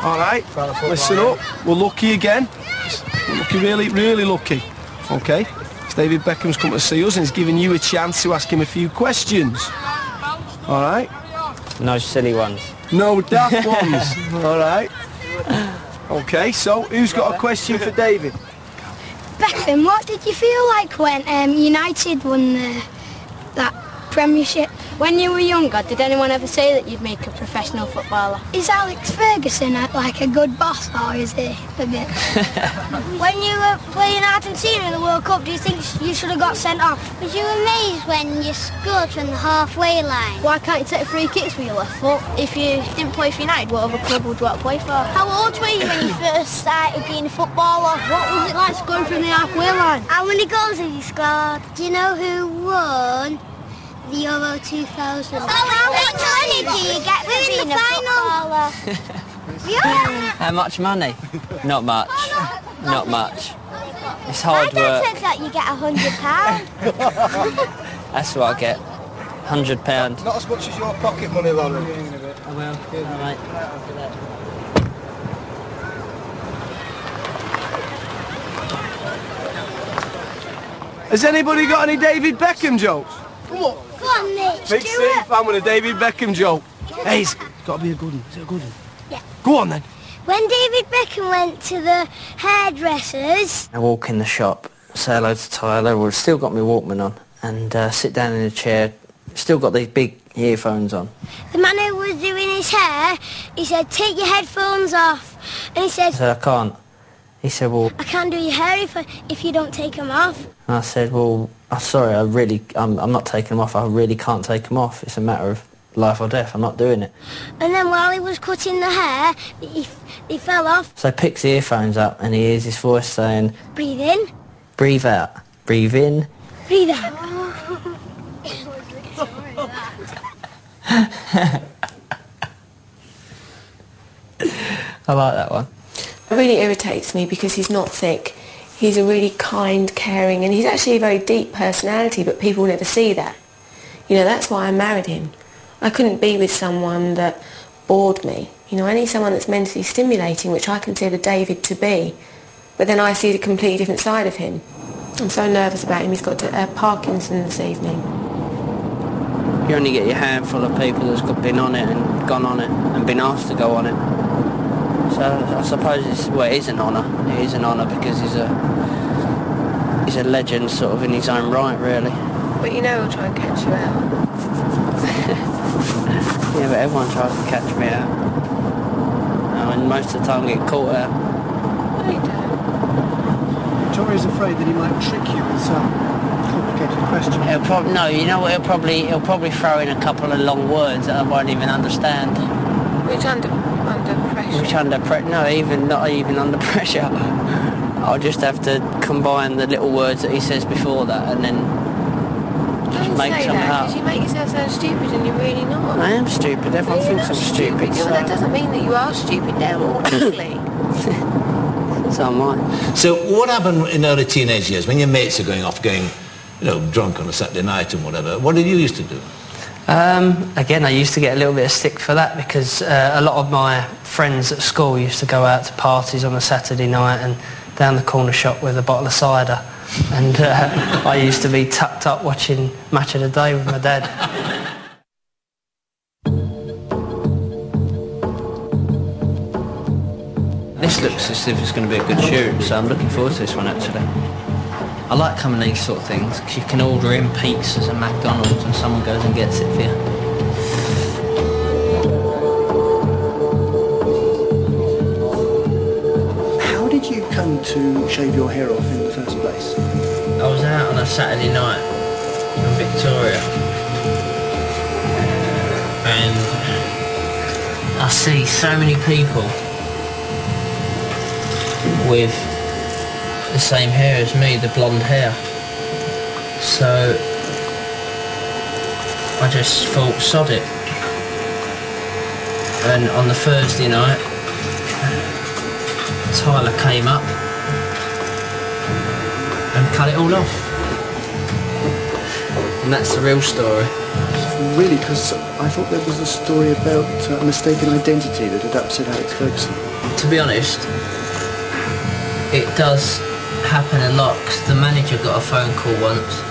All right, listen up. We're lucky again. We're lucky, really, really lucky. Okay? It's David Beckham's come to see us and he's giving you a chance to ask him a few questions. All right? No silly ones. No daft ones. All right? Okay, so who's got a question for David? Beckham, what did you feel like when United won that Premiership? When you were younger, did anyone ever say that you'd make a professional footballer? Is Alex Ferguson like a good boss, or is he a bit? When you were playing Argentina in the World Cup, do you think you should have got sent off? Was you amazed when you scored from the halfway line? Why can't you take free kicks with your left foot? If you didn't play for United, what other club would you want to play for? How old were you when you first started being a footballer? What was it like scoring from the halfway line? How many goals have you scored? Do you know who won the Euro 2000? How much money do you get for being a footballer? How much money? Not much. Not much. It's hard My dad work. says that you get £100. That's what I get. £100. Not as much as your pocket money, Lauren. I will. Cheers, mate. Has anybody got any David Beckham jokes? Come on. Go on, Mitch, Big do Steve it. fan with a David Beckham joke. Hey, it's got to be a good one. Is it a good one? Yeah. Go on then. When David Beckham went to the hairdressers... I walk in the shop, say hello to Tyler, we've still got my Walkman on, and sit down in a chair, still got these big earphones on. The man who was doing his hair, he said, take your headphones off. And he said, I said, I can't. He said, well... I can't do your hair if you don't take them off. And I said, well, I'm sorry, I'm not taking them off. I really can't take them off. It's a matter of life or death. I'm not doing it. And then while he was cutting the hair, he fell off. So he picks the earphones up and he hears his voice saying, Breathe in. breathe out. Breathe in. Breathe out. I like that one. It really irritates me because he's not thick. He's a really kind, caring, and he's actually a very deep personality, but people never see that. You know, that's why I married him. I couldn't be with someone that bored me. You know, I need someone that's mentally stimulating, which I consider David to be. But then I see the completely different side of him. I'm so nervous about him. He's got Parkinson's this evening. You only get your handful of people that's been on it and gone on it and been asked to go on it. So I suppose it is an honour. It is an honour because he's a legend sort of in his own right, really. But you know he'll try and catch you out. Yeah, but everyone tries to catch me out. I mean, most of the time I get caught out. No, you don't. Tori's afraid that he might trick you with some complicated question. No, you know what? He'll probably throw in a couple of long words that I won't even understand. Which under pressure? Which not even under pressure. I'll just have to combine the little words that he says before that and then just Don't make say something that, up. because you make yourself sound stupid and you're really not. I am stupid. Everyone You're thinks not I'm stupid. No, that doesn't mean that you are stupid. They're all ugly. So am I. So what happened in early teenage years when your mates are going off getting, drunk on a Saturday night and whatever? What did you used to do? Again, I used to get a little bit of stick for that because a lot of my friends at school used to go out to parties on a Saturday night and down the corner shop with a bottle of cider. And I used to be tucked up watching Match of the Day with my dad. This looks as if it's going to be a good shoot, so I'm looking forward to this one actually. I like coming to these sort of things because you can order in pizzas and McDonald's and someone goes and gets it for you. How did you come to shave your hair off in the first place? I was out on a Saturday night in Victoria and I see so many people with the same hair as me, the blonde hair. So I just thought, sod it. And on the Thursday night, Tyler came up and cut it all off. and that's the real story. Really? Because I thought there was a story about a mistaken identity that had upset Alex Ferguson. To be honest, it does happen a lot, because the manager got a phone call once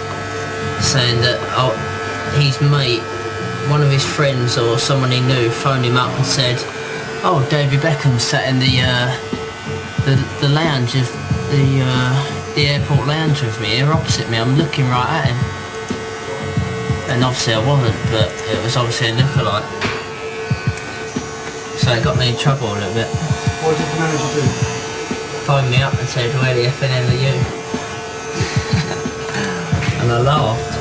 saying that his mate, one of his friends or someone he knew, phoned him up and said, "Oh, David Beckham sat in the lounge of the airport lounge with me, here opposite me. I'm looking right at him." And obviously I wasn't, but it was obviously a lookalike. So it got me in trouble a little bit. What did the manager do? Phoned me up and said, "Where the effing hell are you?" And I laughed,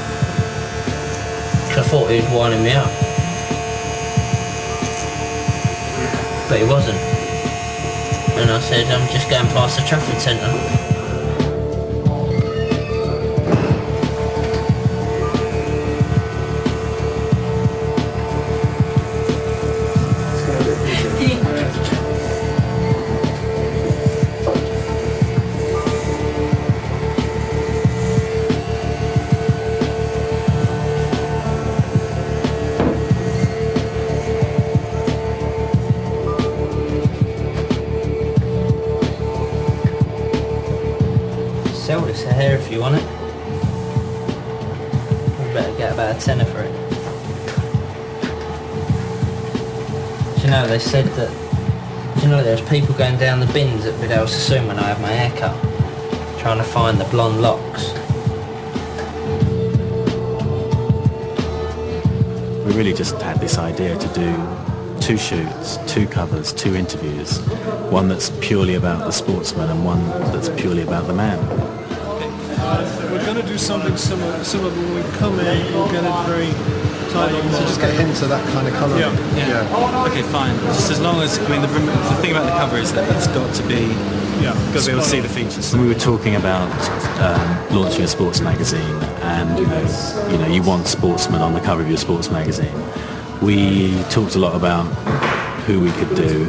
because I thought he was winding me up. But he wasn't. And I said, "I'm just going past the Trafford Centre." Sell this hair if you want it. You better get about a tenner for it. Do you know, they said that, do you know there's people going down the bins at Vidal Sassoon when I have my hair cut, trying to find the blonde locks. We really just had this idea to do 2 shoots, 2 covers, 2 interviews, one that's purely about the sportsman and one that's purely about the man. We're going to do something similar, but when we come in, we'll get it very tight on. So just get hints of that kind of colour. Yeah. Okay, fine. Just as long as, I mean, the thing about the cover is that it's got to be, got to be able to see the features. We were talking about launching a sports magazine, and you know, you want sportsmen on the cover of your sports magazine. We talked a lot about who we could do,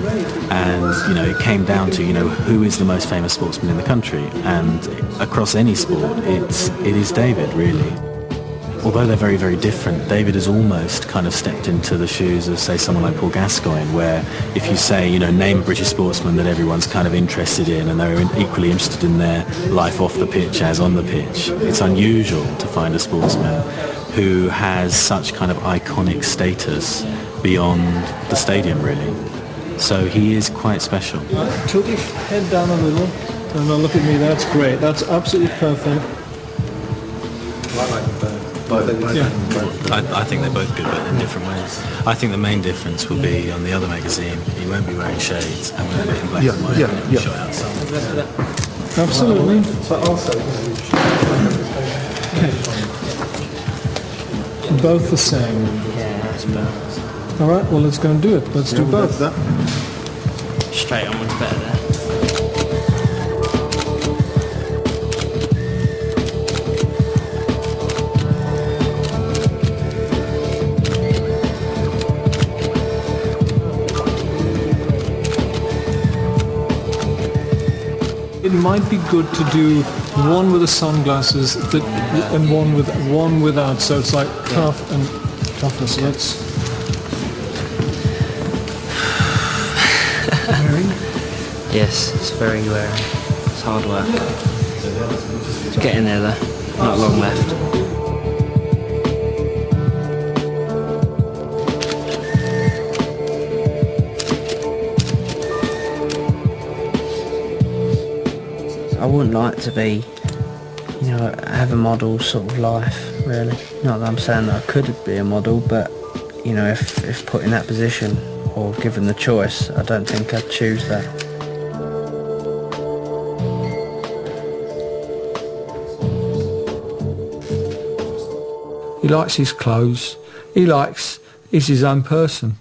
and it came down to who is the most famous sportsman in the country, and across any sport it is David, really. Although they're very, very different, David has almost kind of stepped into the shoes of, say, someone like Paul Gascoigne, where if you say, name a British sportsman that everyone's kind of interested in, and they're equally interested in their life off the pitch as on the pitch, it's unusual to find a sportsman who has such kind of iconic status beyond the stadium, really. So he is quite special. Tilt your head down a little, and now look at me. That's great. That's absolutely perfect. I like both. I think they're both good, but in different ways. I think the main difference will be on the other magazine. He won't be wearing shades, and we'll be in black and white. Yeah. Shot outside. Absolutely. But also, both the same. Yeah, that's better. All right. Well, let's go and do it. Let's do both. Straight on one's better there. It might be good to do one with the sunglasses and one without, so it's like tough and toughness. Let's. Yes, it's very wearing. It's hard work. It's getting there though. Not long left. I wouldn't like to be, have a model sort of life, really. Not that I'm saying that I could be a model, but, if put in that position or given the choice, I don't think I'd choose that. He likes his clothes. He's his own person.